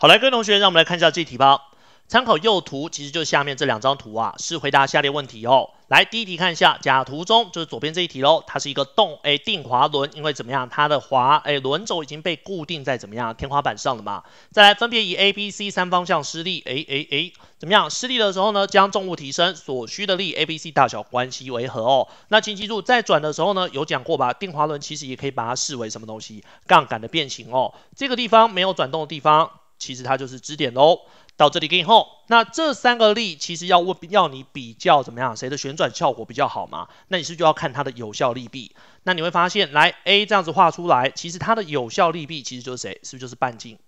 好，来，各位同学，让我们来看一下这题吧。参考右图，其实就是下面这两张图啊，是回答下列问题哦。来，第一题看一下，甲图中就是左边这一题喽，它是一个定滑轮，因为怎么样，它的轮轴已经被固定在怎么样天花板上了嘛。再来，分别以 A、B、C 三方向施力，怎么样？施力的时候呢，将重物提升，所需的力 A、B、C 大小关系为何哦？那请记住，在转的时候呢，有讲过吧？定滑轮其实也可以把它视为什么东西？杠杆的变形哦。这个地方没有转动的地方，其实它就是支点喽。到这里给你后，那这三个力其实要你比较怎么样，谁的旋转效果比较好嘛？那你是不是就要看它的有效力臂？那你会发现，来 A 这样子画出来，其实它的有效力臂其实就是谁？是不是就是半径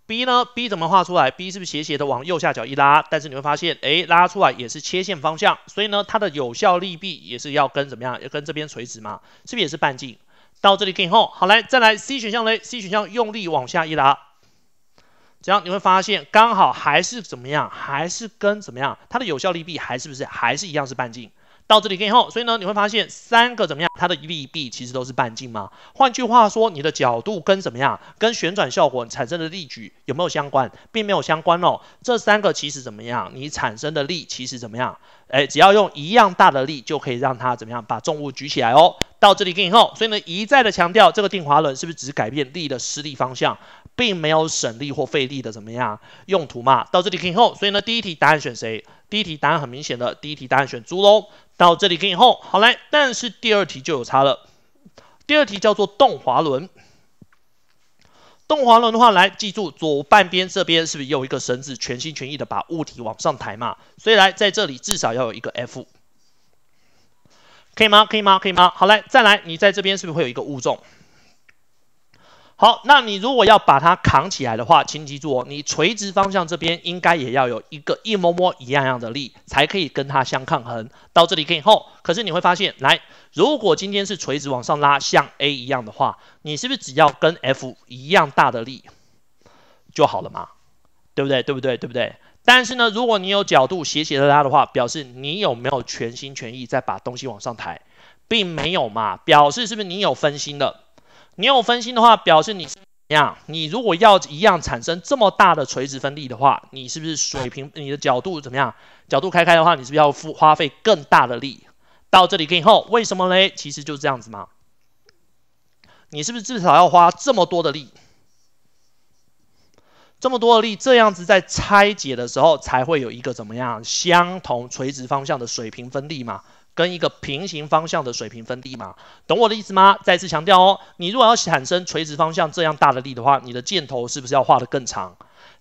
？B 呢 ？B 怎么画出来 ？B 是不是斜斜的往右下角一拉？但是你会发现，拉出来也是切线方向，所以呢，它的有效力臂也是要跟怎么样？要跟这边垂直嘛？是不是也是半径？到这里给你后，好来，再来 C 选项嘞 ，C 选项用力往下一拉。这样你会发现，刚好还是怎么样，还是跟怎么样，它的有效力臂还是不是还是一样是半径。到这里跟以后，所以呢，你会发现三个怎么样，它的力臂其实都是半径嘛。换句话说，你的角度跟怎么样，跟旋转效果产生的力矩有没有相关？并没有相关哦。这三个其实怎么样，你产生的力其实怎么样？只要用一样大的力就可以让它怎么样把重物举起来哦。到这里跟以后，所以呢，一再的强调这个定滑轮是不是只改变力的施力方向？并没有省力或费力的怎么样用途嘛？到这里以后，所以呢，第一题答案选谁？第一题答案很明显的，第一题答案选猪喽。到这里以后，好来，但是第二题就有差了。第二题叫做动滑轮。动滑轮的话，来记住左半边这边是不是有一个绳子，全心全意的把物体往上抬嘛？所以来在这里至少要有一个 F， 可以吗？可以吗？可以吗？好来，再来，你在这边是不是会有一个物重？好，那你如果要把它扛起来的话，请记住哦，你垂直方向这边应该也要有一个一模模一样的力，才可以跟它相抗衡。到这里可以后，可是你会发现，来，如果今天是垂直往上拉，像 A 一样的话，你是不是只要跟 F 一样大的力就好了嘛？对不对？对不对？对不对？但是呢，如果你有角度斜斜的拉的话，表示你有没有全心全意在把东西往上抬，并没有嘛，表示是不是你有分心了？你有分心的话，表示你是怎样？你如果要一样产生这么大的垂直分力的话，你是不是水平？你的角度怎么样？角度开的话，你是不是要花费更大的力？到这里以后，为什么嘞？其实就是这样子嘛。你是不是至少要花这么多的力？这么多的力，这样子在拆解的时候才会有一个怎么样相同垂直方向的水平分力嘛？跟一个平行方向的水平分力嘛，懂我的意思吗？再次强调哦，你如果要产生垂直方向这样大的力的话，你的箭头是不是要画得更长？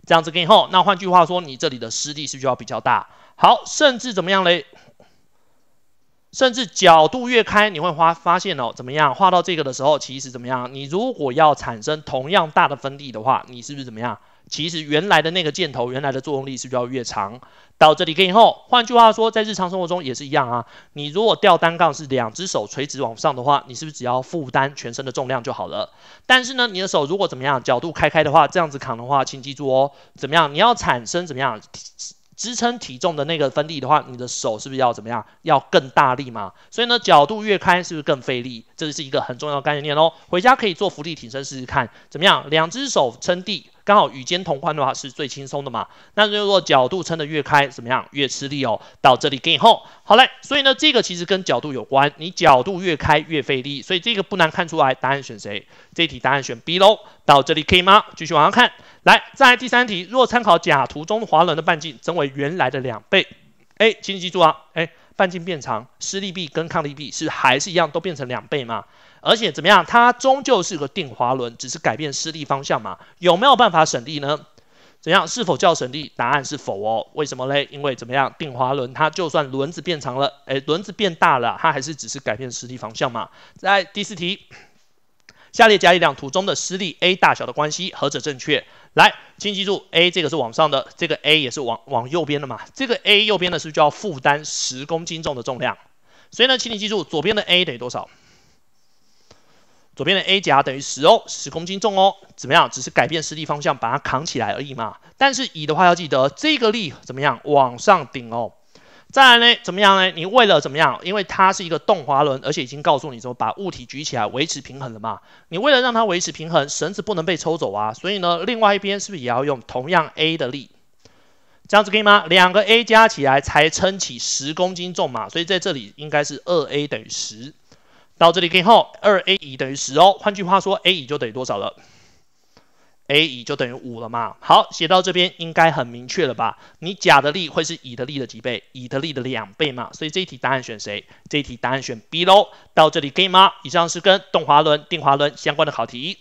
这样子跟以后，那换句话说，你这里的施力是不是就要比较大？好，甚至怎么样嘞？甚至角度越开，你会发现哦，怎么样？画到这个的时候，其实怎么样？你如果要产生同样大的分力的话，你是不是怎么样？其实原来的那个箭头，原来的作用力是不是要越长？到这里跟以后，换句话说，在日常生活中也是一样啊。你如果吊单杠是两只手垂直往上的话，你是不是只要负担全身的重量就好了？但是呢，你的手如果怎么样，角度开的话，这样子扛的话，请记住哦，怎么样？你要产生怎么样？支撑体重的那个分力的话，你的手是不是要怎么样？要更大力嘛？所以呢，角度越开是不是更费力？这是一个很重要的概念哦。回家可以做伏地挺身试试看，怎么样？两只手撑地，刚好与肩同宽的话是最轻松的嘛。那如果角度撑得越开，怎么样？越吃力哦。到这里给以后，好嘞。所以呢，这个其实跟角度有关，你角度越开越费力，所以这个不难看出来，答案选谁？这一题答案选 B 咯。到这里可以吗？继续往上看。来，再来第三题，若参考甲图中滑轮的半径增为原来的2倍，请你记住啊，半径变长，施力臂跟抗力臂是还是一样，都变成2倍嘛？而且怎么样，它终究是个定滑轮，只是改变施力方向嘛？有没有办法省力呢？怎样？是否较省力？答案是否哦。为什么嘞？因为怎么样，定滑轮它就算轮子变长了，轮子变大了，它还是只是改变施力方向嘛？在第4题。下列甲乙两图中的施力 A 大小的关系何者正确？来，请记住 ，A 这个是往上的，这个 A 也是往右边的嘛。这个 A 右边的是不是就要负担10公斤重的重量？所以呢，请你记住，左边的 A 等于多少？左边的 A 甲等于10哦，10公斤重哦。怎么样？只是改变施力方向，把它扛起来而已嘛。但是乙的话要记得，这个力怎么样？往上顶哦。再来呢，怎么样呢？你为了怎么样？因为它是一个动滑轮，而且已经告诉你说把物体举起来维持平衡了嘛。你为了让它维持平衡，绳子不能被抽走啊，所以呢，另外一边是不是也要用同样 A 的力？这样子可以吗？两个 A 加起来才撑起10公斤重嘛，所以在这里应该是2A 等于10。到这里可以后，2A 乙等于10哦。换句话说 ，A 乙就等于多少了？A 乙就等于5了嘛。好，写到这边应该很明确了吧？你甲的力会是乙的力的几倍？乙的力的2倍嘛。所以这一题答案选谁？这一题答案选 B 喽。到这里可以吗？以上是跟动滑轮、定滑轮相关的考题。